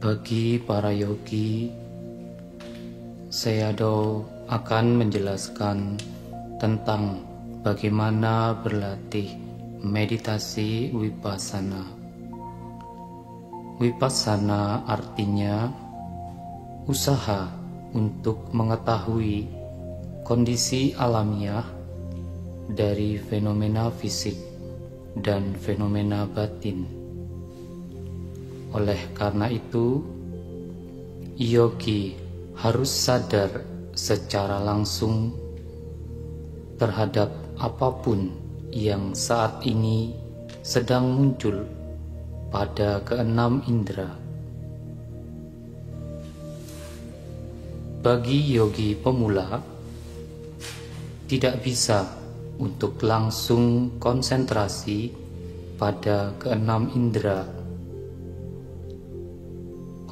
Bagi para yogi, Sayadaw akan menjelaskan tentang bagaimana berlatih meditasi Vipassana. Vipassana artinya usaha untuk mengetahui kondisi alamiah dari fenomena fisik dan fenomena batin. Oleh karena itu, yogi harus sadar secara langsung terhadap apapun yang saat ini sedang muncul pada keenam indera. Bagi yogi pemula, tidak bisa untuk langsung konsentrasi pada keenam indera.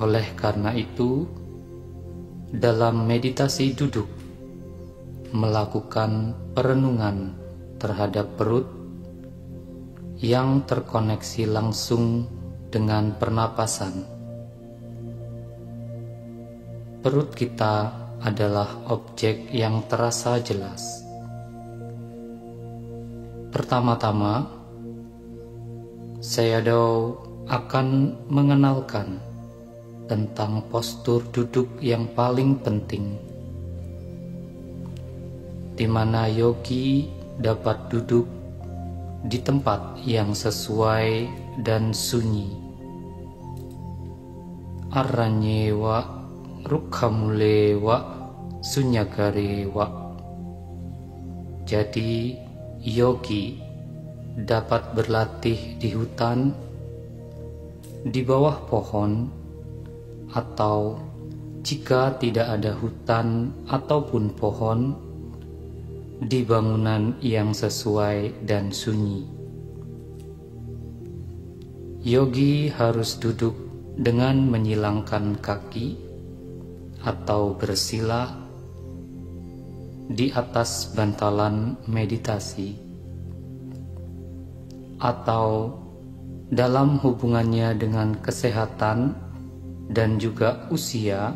Oleh karena itu, dalam meditasi duduk, melakukan perenungan terhadap perut yang terkoneksi langsung dengan pernapasan. Perut kita adalah objek yang terasa jelas. Pertama-tama, Sayadaw akan mengenalkan tentang postur duduk yang paling penting, di mana yogi dapat duduk di tempat yang sesuai dan sunyi. Aranyewa rukhamulewa sunyagarewa. Jadi yogi dapat berlatih di hutan, di bawah pohon, atau jika tidak ada hutan ataupun pohon, di bangunan yang sesuai dan sunyi. Yogi harus duduk dengan menyilangkan kaki atau bersila di atas bantalan meditasi, atau dalam hubungannya dengan kesehatan dan juga usia,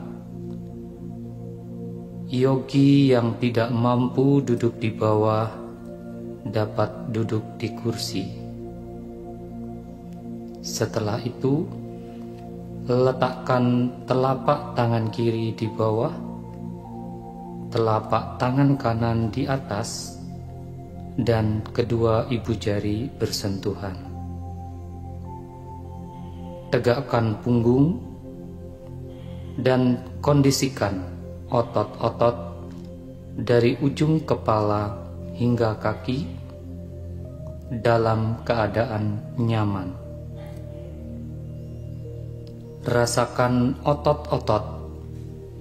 yogi yang tidak mampu duduk di bawah dapat duduk di kursi. Setelah itu, letakkan telapak tangan kiri di bawah, telapak tangan kanan di atas, dan kedua ibu jari bersentuhan. Tegakkan punggung dan kondisikan otot-otot dari ujung kepala hingga kaki dalam keadaan nyaman. Rasakan otot-otot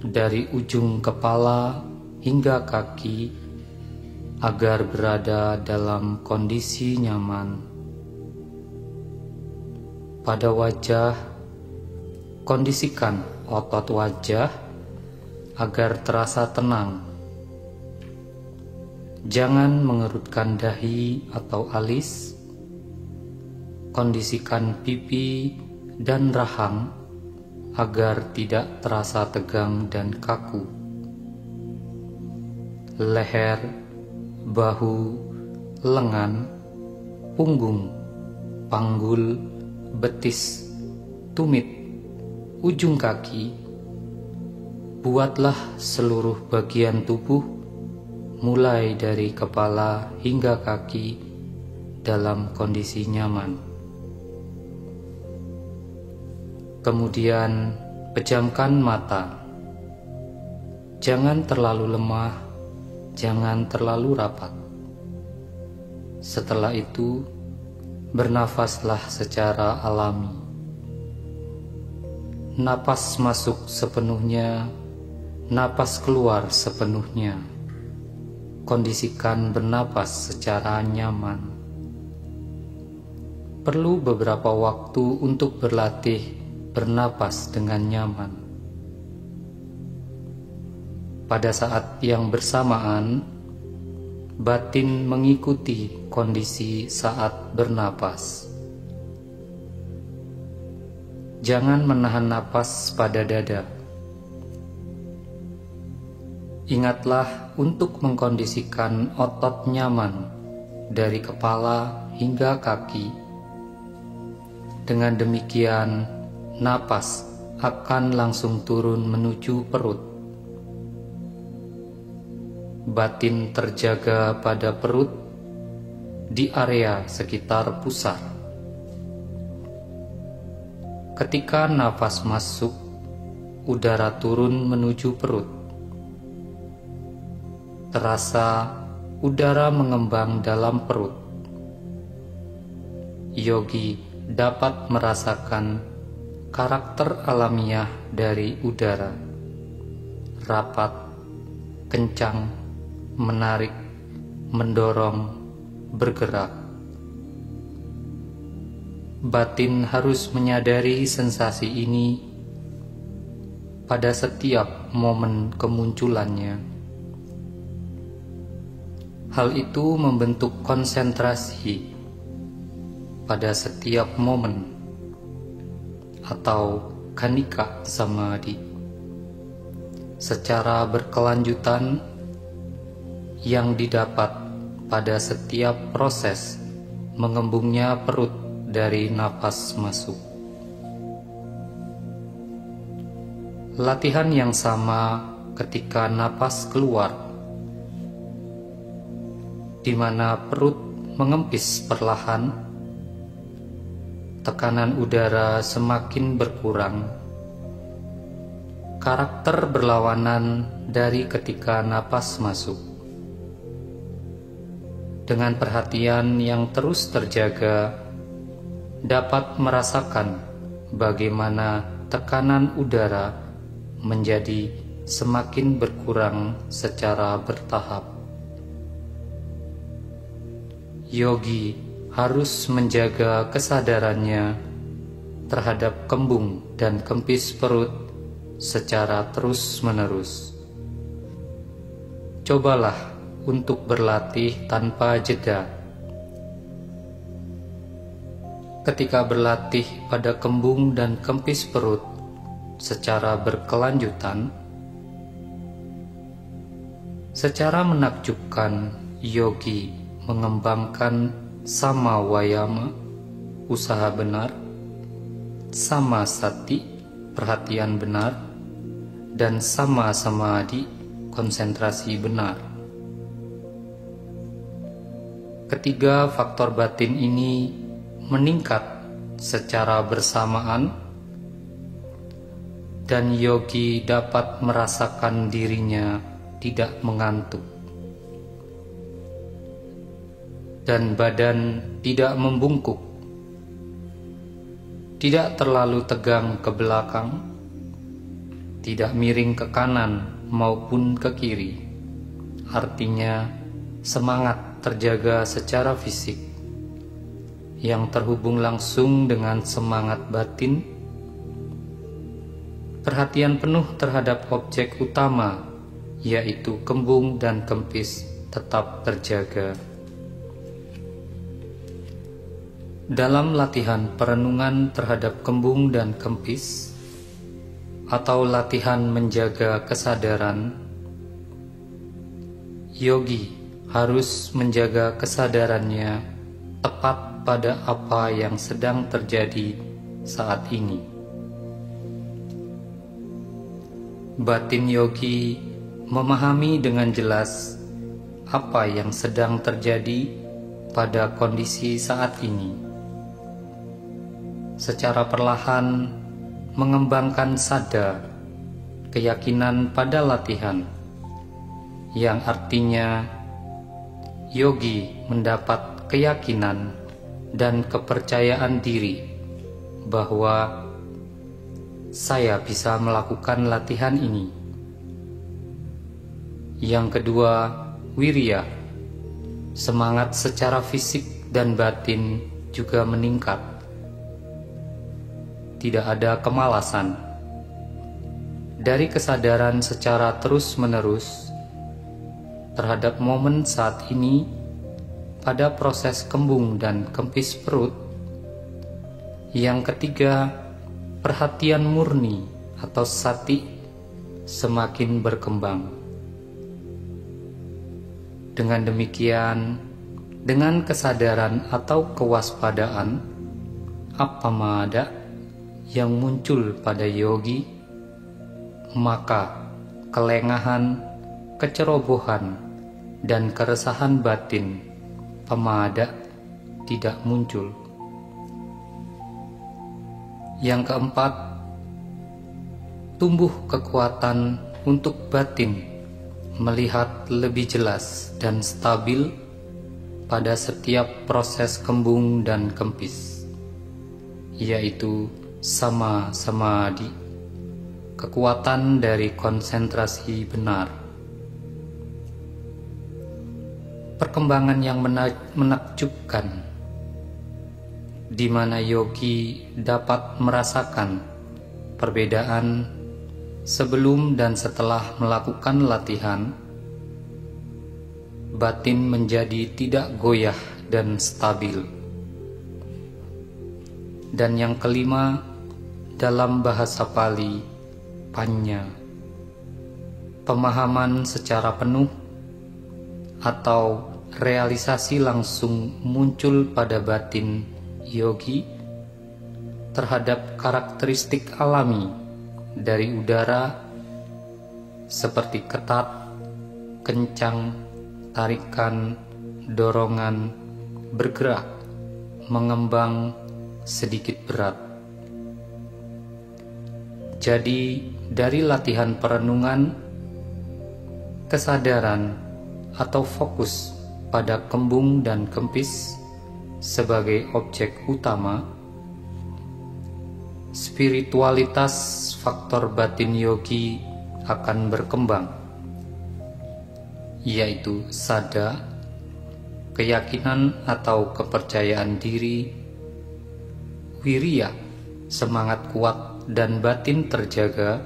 dari ujung kepala hingga kaki agar berada dalam kondisi nyaman. Pada wajah, kondisikan otot wajah agar terasa tenang. Jangan mengerutkan dahi atau alis. Kondisikan pipi dan rahang agar tidak terasa tegang dan kaku. Leher, bahu, lengan, punggung, panggul, betis, tumit, ujung kaki, buatlah seluruh bagian tubuh mulai dari kepala hingga kaki dalam kondisi nyaman. Kemudian pejamkan mata. Jangan terlalu lemah, jangan terlalu rapat. Setelah itu, bernafaslah secara alami. Napas masuk sepenuhnya, napas keluar sepenuhnya. Kondisikan bernapas secara nyaman. Perlu beberapa waktu untuk berlatih bernapas dengan nyaman. Pada saat yang bersamaan, batin mengikuti kondisi saat bernapas. Jangan menahan napas pada dada. Ingatlah untuk mengkondisikan otot nyaman dari kepala hingga kaki. Dengan demikian, napas akan langsung turun menuju perut. Batin terjaga pada perut di area sekitar pusar. Ketika nafas masuk, udara turun menuju perut. Terasa udara mengembang dalam perut. Yogi dapat merasakan karakter alamiah dari udara. Rapat, kencang, menarik, mendorong, bergerak. Batin harus menyadari sensasi ini pada setiap momen kemunculannya. Hal itu membentuk konsentrasi pada setiap momen atau kanika samadhi secara berkelanjutan yang didapat pada setiap proses mengembungnya perut dari napas masuk. Latihan yang sama ketika napas keluar, di mana perut mengempis perlahan, tekanan udara semakin berkurang. Karakter berlawanan dari ketika napas masuk. Dengan perhatian yang terus terjaga, dapat merasakan bagaimana tekanan udara menjadi semakin berkurang secara bertahap. Yogi harus menjaga kesadarannya terhadap kembung dan kempis perut secara terus-menerus. Cobalah untuk berlatih tanpa jeda. Ketika berlatih pada kembung dan kempis perut secara berkelanjutan, secara menakjubkan yogi mengembangkan sama wayama, usaha benar, sama sati, perhatian benar, dan sama samadhi, konsentrasi benar. Ketiga faktor batin ini meningkat secara bersamaan, dan yogi dapat merasakan dirinya tidak mengantuk, dan badan tidak membungkuk, tidak terlalu tegang ke belakang, tidak miring ke kanan maupun ke kiri. Artinya, semangat terjaga secara fisik yang terhubung langsung dengan semangat batin. Perhatian penuh terhadap objek utama, yaitu kembung dan kempis, tetap terjaga. Dalam latihan perenungan terhadap kembung dan kempis, atau latihan menjaga kesadaran, yogi harus menjaga kesadarannya tepat pada apa yang sedang terjadi saat ini. Batin yogi memahami dengan jelas apa yang sedang terjadi pada kondisi saat ini. Secara perlahan mengembangkan sada, keyakinan pada latihan, yang artinya yogi mendapat keyakinan dan kepercayaan diri bahwa saya bisa melakukan latihan ini. Yang kedua, wirya, semangat secara fisik dan batin juga meningkat. Tidak ada kemalasan. Dari kesadaran secara terus-menerus terhadap momen saat ini pada proses kembung dan kempis perut. Yang ketiga, perhatian murni atau sati semakin berkembang. Dengan demikian, dengan kesadaran atau kewaspadaan appamada yang muncul pada yogi, maka kelengahan, kecerobohan, dan keresahan batin pamada tidak muncul. Yang keempat, tumbuh kekuatan untuk batin melihat lebih jelas dan stabil pada setiap proses kembung dan kempis, yaitu sama samadhi, kekuatan dari konsentrasi benar. Perkembangan yang menakjubkan, di mana yogi dapat merasakan perbedaan sebelum dan setelah melakukan latihan. Batin menjadi tidak goyah dan stabil. Dan yang kelima, dalam bahasa Pali, panya, pemahaman secara penuh atau realisasi langsung muncul pada batin yogi terhadap karakteristik alami dari udara seperti ketat, kencang, tarikan, dorongan, bergerak, mengembang, sedikit berat. Jadi dari latihan perenungan, kesadaran atau fokus pada kembung dan kempis sebagai objek utama, spiritualitas faktor batin yogi akan berkembang, yaitu sada, keyakinan atau kepercayaan diri, wiriya, semangat kuat dan batin terjaga,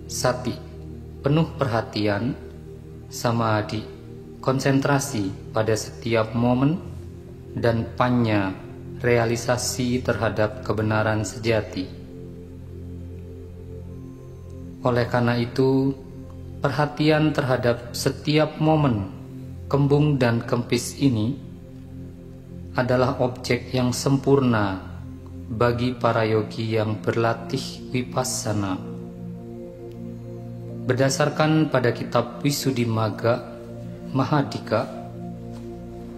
sati, penuh perhatian, samadhi, konsentrasi pada setiap momen, dan panya, realisasi terhadap kebenaran sejati. Oleh karena itu, perhatian terhadap setiap momen kembung dan kempis ini adalah objek yang sempurna bagi para yogi yang berlatih vipassana. Berdasarkan pada kitab Visuddhimagga Mahadika,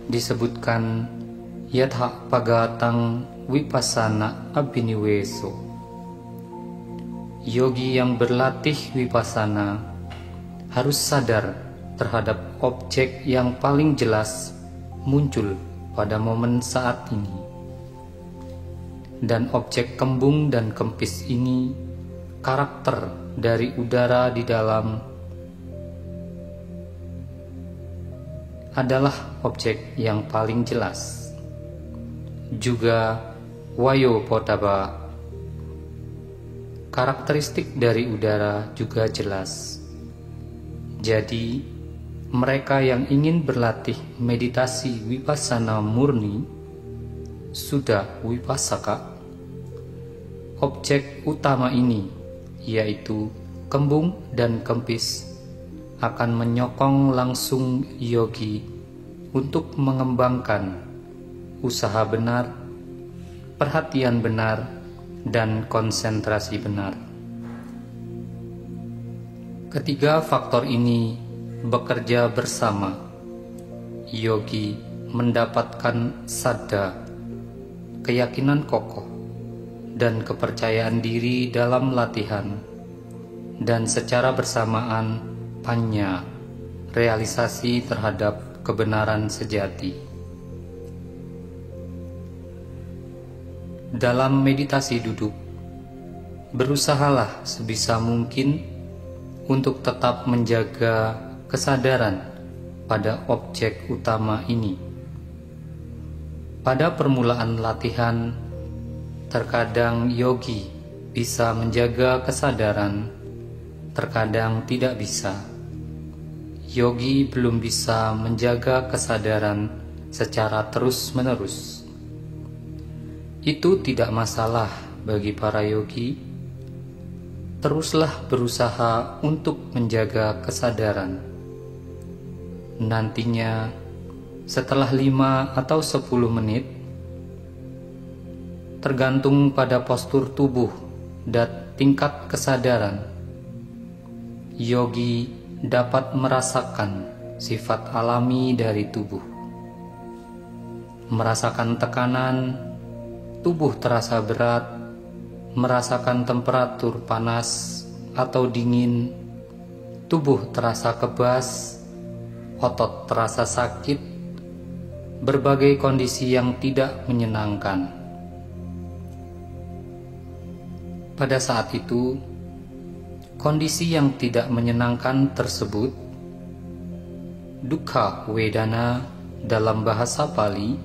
disebutkan yatha pagatang vipassana abhiniveso. Yogi yang berlatih vipassana harus sadar terhadap objek yang paling jelas muncul pada momen saat ini. Dan objek kembung dan kempis ini karakter dari udara di dalam adalah objek yang paling jelas. Juga wayo potaba, karakteristik dari udara juga jelas. Jadi mereka yang ingin berlatih meditasi vipassana murni sudah vipassaka. Objek utama ini, yaitu kembung dan kempis, akan menyokong langsung yogi untuk mengembangkan usaha benar, perhatian benar, dan konsentrasi benar. Ketiga faktor ini bekerja bersama. Yogi mendapatkan saddha, keyakinan kokoh, dan kepercayaan diri dalam latihan, dan secara bersamaan panya, realisasi terhadap kebenaran sejati. Dalam meditasi duduk, berusahalah sebisa mungkin untuk tetap menjaga kesadaran pada objek utama ini. Pada permulaan latihan, terkadang yogi bisa menjaga kesadaran, terkadang tidak bisa. Yogi belum bisa menjaga kesadaran secara terus-menerus. Itu tidak masalah bagi para yogi, teruslah berusaha untuk menjaga kesadaran. Nantinya, setelah 5 atau 10 menit, tergantung pada postur tubuh dan tingkat kesadaran, yogi dapat merasakan sifat alami dari tubuh. Merasakan tekanan, tubuh terasa berat, merasakan temperatur panas atau dingin, tubuh terasa kebas, otot terasa sakit, berbagai kondisi yang tidak menyenangkan. Pada saat itu, kondisi yang tidak menyenangkan tersebut, dukkha wedana dalam bahasa Pali,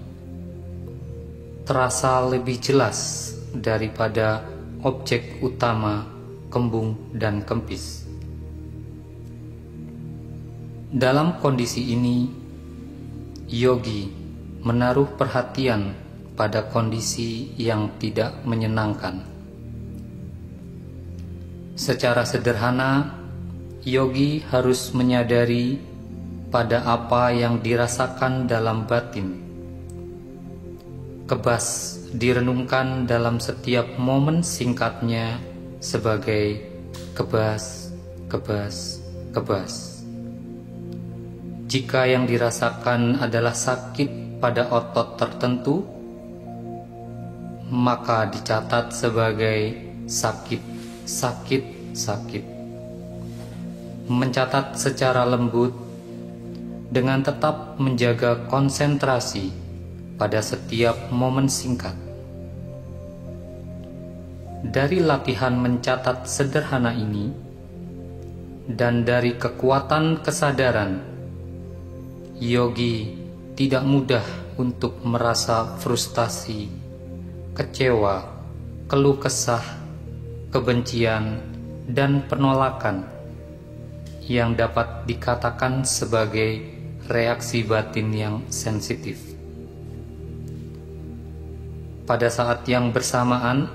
terasa lebih jelas daripada objek utama kembung dan kempis. Dalam kondisi ini, yogi menaruh perhatian pada kondisi yang tidak menyenangkan. Secara sederhana, yogi harus menyadari pada apa yang dirasakan dalam batin. Kebas direnungkan dalam setiap momen singkatnya sebagai kebas, kebas, kebas. Jika yang dirasakan adalah sakit pada otot tertentu, maka dicatat sebagai sakit, sakit, sakit. Mencatat secara lembut dengan tetap menjaga konsentrasi pada setiap momen singkat. Dari latihan mencatat sederhana ini dan dari kekuatan kesadaran, yogi tidak mudah untuk merasa frustasi, kecewa, keluh kesah, kebencian, dan penolakan yang dapat dikatakan sebagai reaksi batin yang sensitif. Pada saat yang bersamaan,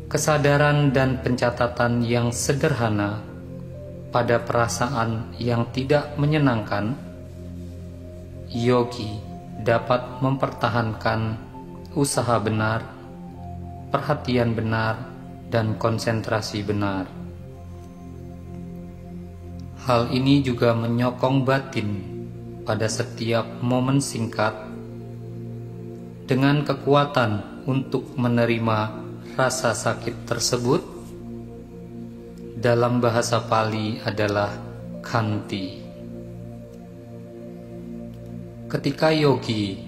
kesadaran dan pencatatan yang sederhana pada perasaan yang tidak menyenangkan, yogi dapat mempertahankan usaha benar, perhatian benar, dan konsentrasi benar. Hal ini juga menyokong batin pada setiap momen singkat dengan kekuatan untuk menerima rasa sakit tersebut. Dalam bahasa Pali adalah khanti. Ketika yogi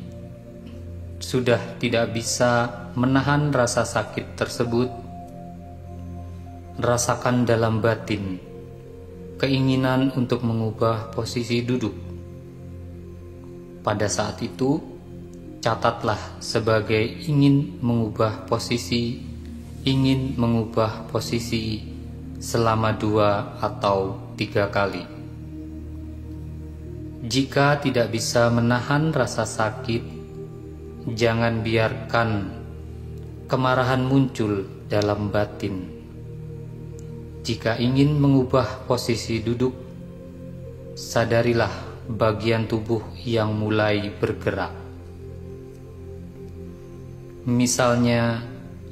sudah tidak bisa menahan rasa sakit tersebut, rasakan dalam batin keinginan untuk mengubah posisi duduk. Pada saat itu, catatlah sebagai ingin mengubah posisi selama 2 atau 3 kali. Jika tidak bisa menahan rasa sakit, jangan biarkan kemarahan muncul dalam batin. Jika ingin mengubah posisi duduk, sadarilah bagian tubuh yang mulai bergerak. Misalnya,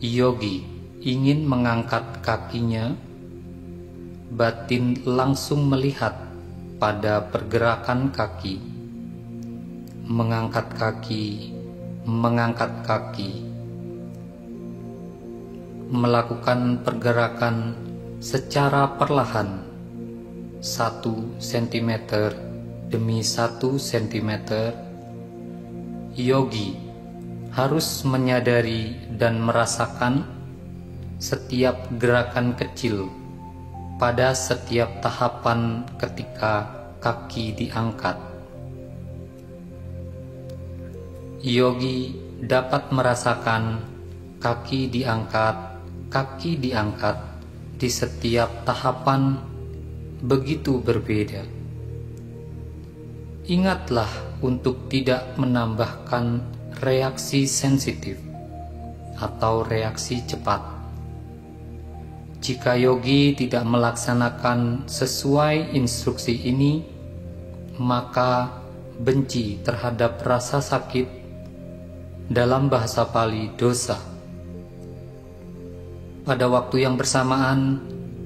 yogi ingin mengangkat kakinya, batin langsung melihat pada pergerakan kaki, mengangkat kaki, melakukan pergerakan secara perlahan, 1 cm demi 1 cm. Yogi harus menyadari dan merasakan setiap gerakan kecil pada setiap tahapan ketika kaki diangkat. Yogi dapat merasakan kaki diangkat di setiap tahapan begitu berbeda. Ingatlah untuk tidak menambahkan reaksi sensitif atau reaksi cepat. Jika yogi tidak melaksanakan sesuai instruksi ini, maka benci terhadap rasa sakit, dalam bahasa Pali dosa. Pada waktu yang bersamaan,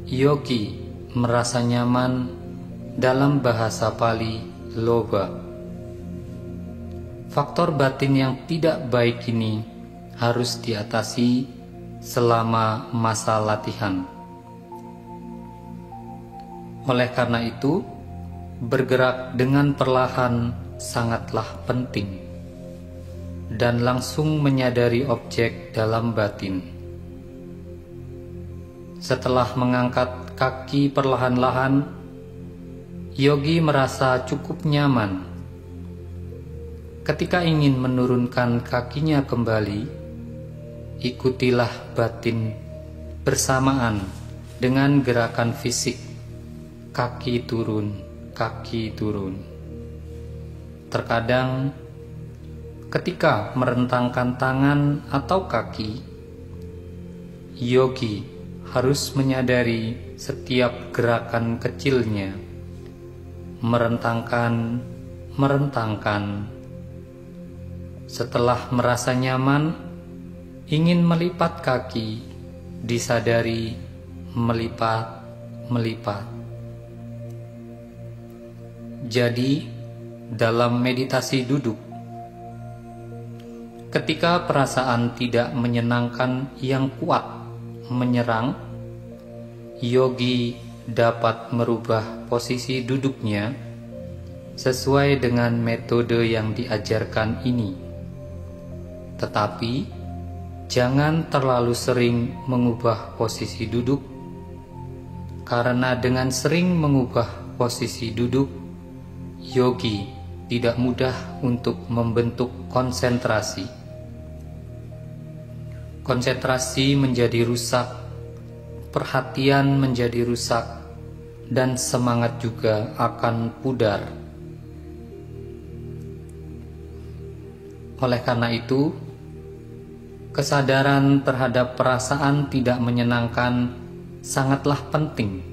yogi merasa nyaman, dalam bahasa Pali loba. Faktor batin yang tidak baik ini harus diatasi selama masa latihan. Oleh karena itu, bergerak dengan perlahan sangatlah penting, dan langsung menyadari objek dalam batin. Setelah mengangkat kaki perlahan-lahan, yogi merasa cukup nyaman. Ketika ingin menurunkan kakinya kembali, ikutilah batin bersamaan dengan gerakan fisik, kaki turun, kaki turun. Terkadang ketika merentangkan tangan atau kaki, yogi harus menyadari setiap gerakan kecilnya, merentangkan. Setelah merasa nyaman, ingin melipat kaki, disadari melipat. Jadi, dalam meditasi duduk, ketika perasaan tidak menyenangkan yang kuat menyerang, yogi dapat merubah posisi duduknya sesuai dengan metode yang diajarkan ini. Tetapi, jangan terlalu sering mengubah posisi duduk, karena dengan sering mengubah posisi duduk, yogi tidak mudah untuk membentuk konsentrasi. Konsentrasi menjadi rusak, perhatian menjadi rusak, dan semangat juga akan pudar. Oleh karena itu, kesadaran terhadap perasaan tidak menyenangkan sangatlah penting.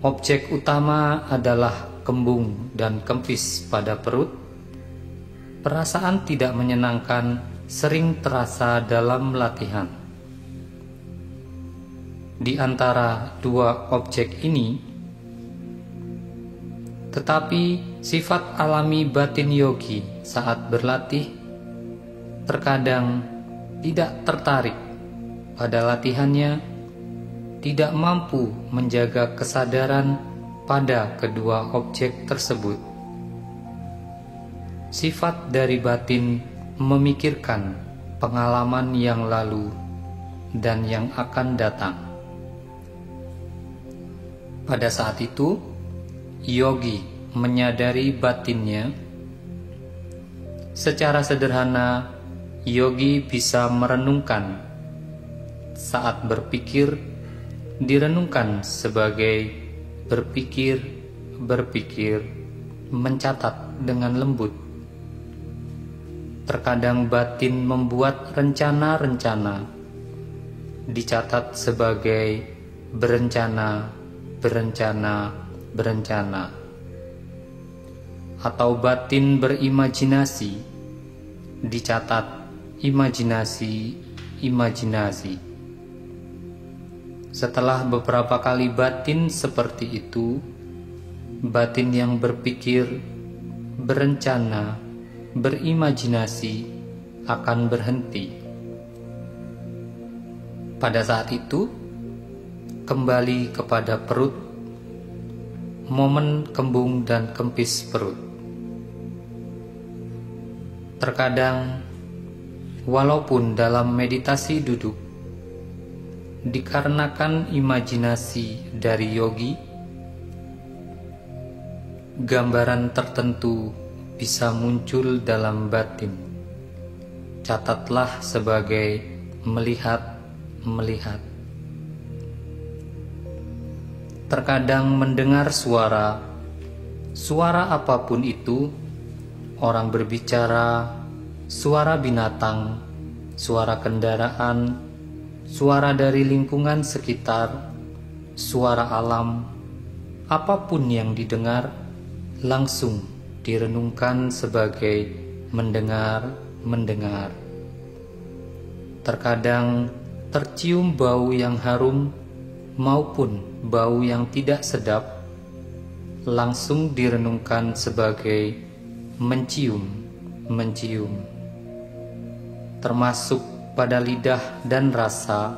Objek utama adalah kembung dan kempis pada perut. Perasaan tidak menyenangkan sering terasa dalam latihan. Di antara dua objek ini, tetapi sifat alami batin yogi saat berlatih terkadang tidak tertarik pada latihannya, tidak mampu menjaga kesadaran pada kedua objek tersebut. Sifat dari batin memikirkan pengalaman yang lalu dan yang akan datang. Pada saat itu, yogi menyadari batinnya. Secara sederhana, yogi bisa merenungkan. Saat berpikir, direnungkan sebagai berpikir, mencatat dengan lembut. Terkadang batin membuat rencana-rencana, dicatat sebagai berencana. Atau batin berimajinasi, dicatat imajinasi. Setelah beberapa kali batin seperti itu, batin yang berpikir, berencana, berimajinasi akan berhenti. Pada saat itu, kembali kepada perut, momen kembung dan kempis perut. Terkadang, walaupun dalam meditasi duduk, dikarenakan imajinasi dari yogi, gambaran tertentu bisa muncul dalam batin. Catatlah sebagai melihat. Terkadang mendengar suara apapun itu, orang berbicara, suara binatang, suara kendaraan, suara dari lingkungan sekitar, suara alam, apapun yang didengar langsung direnungkan sebagai mendengar. Terkadang tercium bau yang harum maupun bau yang tidak sedap langsung direnungkan sebagai mencium. Termasuk pada lidah dan rasa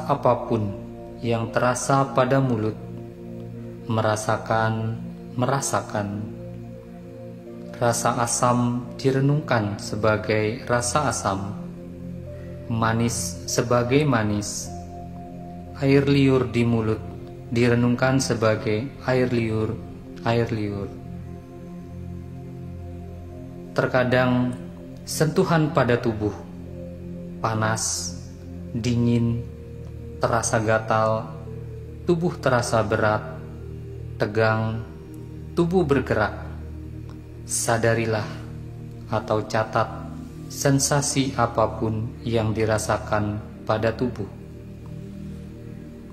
apapun yang terasa pada mulut, merasakan. Rasa asam direnungkan sebagai rasa asam, manis sebagai manis, air liur di mulut direnungkan sebagai air liur. Terkadang sentuhan pada tubuh, panas, dingin, terasa gatal, tubuh terasa berat, tegang, tubuh bergerak. Sadarilah atau catat sensasi apapun yang dirasakan pada tubuh.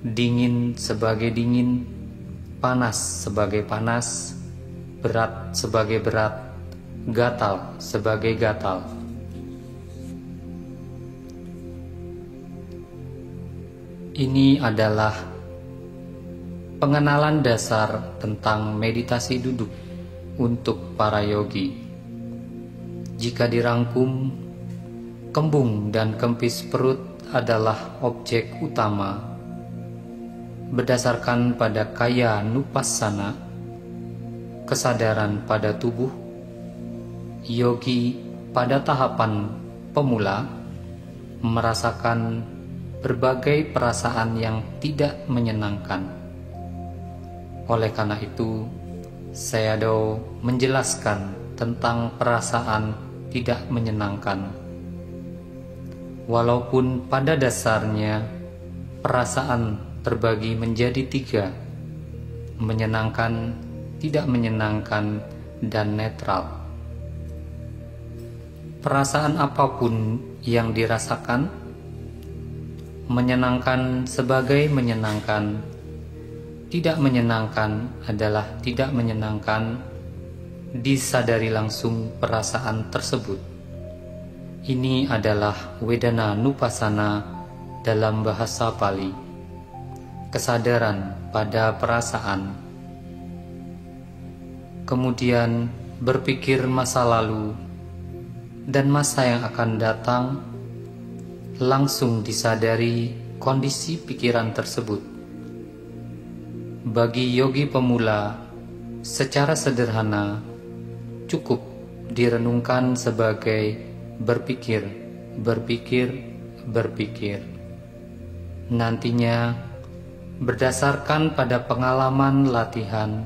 Dingin sebagai dingin, panas sebagai panas, berat sebagai berat, gatal sebagai gatal. Ini adalah pengenalan dasar tentang meditasi duduk untuk para yogi. Jika dirangkum, kembung dan kempis perut adalah objek utama. Berdasarkan pada kaya nupassana, kesadaran pada tubuh, yogi pada tahapan pemula merasakan berbagai perasaan yang tidak menyenangkan. Oleh karena itu, Sayadaw menjelaskan tentang perasaan tidak menyenangkan. Walaupun pada dasarnya perasaan terbagi menjadi 3, menyenangkan, tidak menyenangkan, dan netral. Perasaan apapun yang dirasakan, menyenangkan sebagai menyenangkan, tidak menyenangkan adalah tidak menyenangkan, disadari langsung perasaan tersebut. Ini adalah Wedana Nupassana dalam bahasa Pali, kesadaran pada perasaan. Kemudian berpikir masa lalu dan masa yang akan datang, langsung disadari kondisi pikiran tersebut. Bagi yogi pemula, secara sederhana, cukup direnungkan sebagai berpikir. Nantinya, berdasarkan pada pengalaman latihan,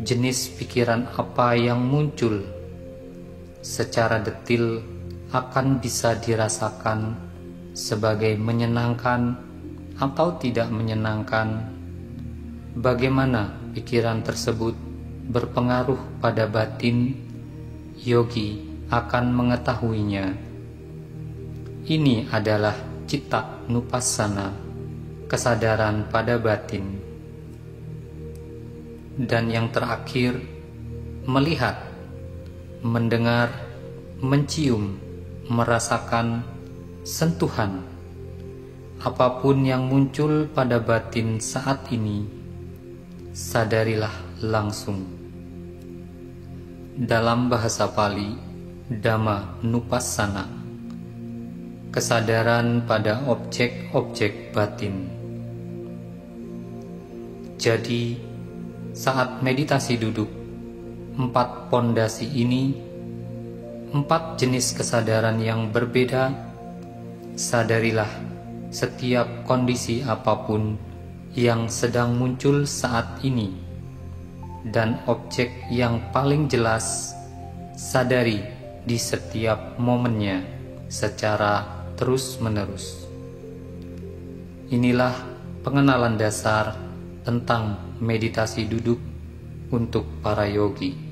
jenis pikiran apa yang muncul secara detil akan bisa dirasakan sebagai menyenangkan atau tidak menyenangkan. Bagaimana pikiran tersebut berpengaruh pada batin, yogi akan mengetahuinya. Ini adalah citta nupassana, kesadaran pada batin. Dan yang terakhir, melihat, mendengar, mencium, merasakan, sentuhan. Apapun yang muncul pada batin saat ini, sadarilah langsung. Dalam bahasa Pali, Dhamma Nupassana, kesadaran pada objek-objek batin. Jadi, saat meditasi duduk, 4 pondasi ini, 4 jenis kesadaran yang berbeda, sadarilah setiap kondisi apapun yang sedang muncul saat ini, dan objek yang paling jelas sadari di setiap momennya secara terus-menerus. Inilah pengenalan dasar tentang meditasi duduk untuk para yogi.